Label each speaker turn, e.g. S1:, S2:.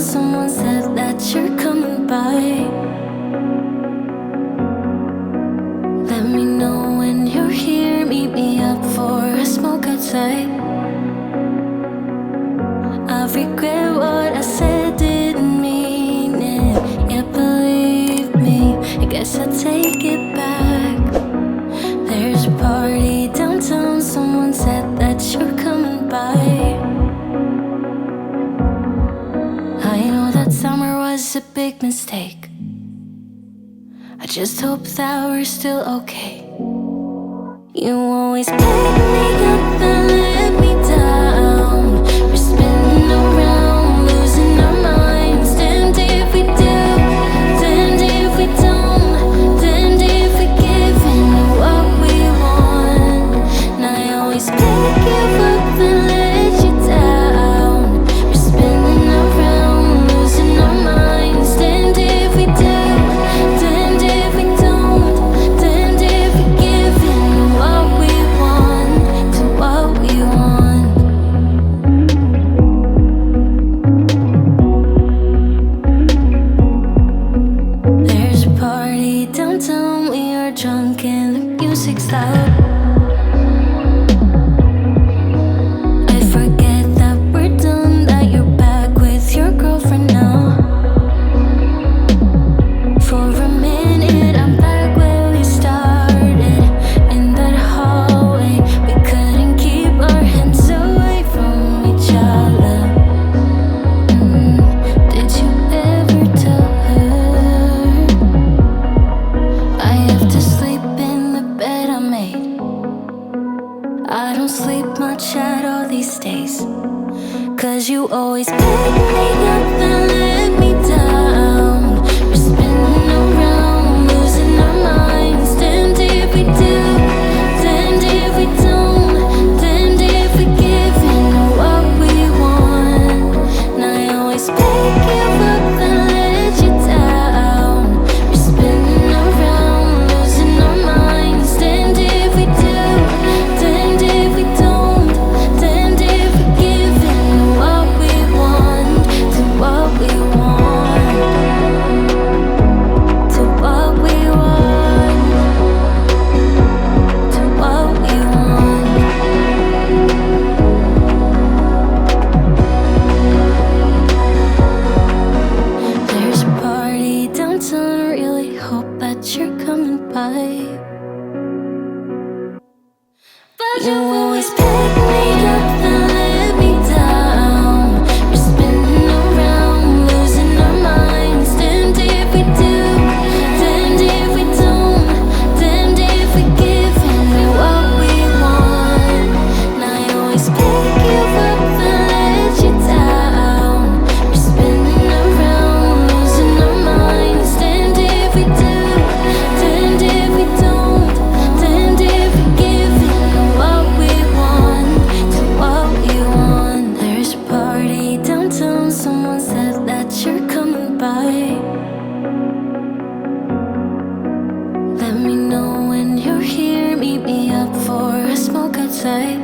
S1: someone said that you're coming by. Let me know when you're here, meet me up for a smoke outside. I regret what I said, didn't mean it. Yeah, believe me, I guess I'll take it back. There's a party downtown, someone said that you're coming by. I know that summer was a big mistake. I just hope that we're still okay. You always pick me up and let me down. We're spinning around, losing our minds. Damned if we do, damned if we don't, damned if we give in to what we want. And I always pick you up and let you down. We're spinning around, losing our minds. Damned if we do, damned if we don't, damned if we give in to what we want, to what we want. There's a party downtown, we are drunk and the music's loud. I forget that we're done, that you're back with your girlfriend now. For a minute, I'm back where we started, in that hallway. We couldn't keep our hands away from each other. Did you ever tell her I have to sleep in the bed I made? I don't sleep much at all these days, 'cause you always pick me up and let me down. We're spinning around, losing our minds. Damned if we do, damned if we don't, damned if we give in to what we want. And I always pick you up and let you down. We're spinning around, losing our minds. Damned if we do, damned if we don't, damned if we give in to what we want, to what we want, to what we want, to what we want. There's a party downtown, I really hope that you're coming by. But you always pick me up and let me down. We're spinning around, losing our minds. Damned if we do, damned if we don't, damned if we give in to what we want. And I always pick you up and let you down. We're spinning around, losing our minds. Damned if we do, damned if we don't, damned if we give in to what we want, to what we want. There's a party downtown, someone said that you're coming by. Let me know when you're here, meet me up for a smoke outside.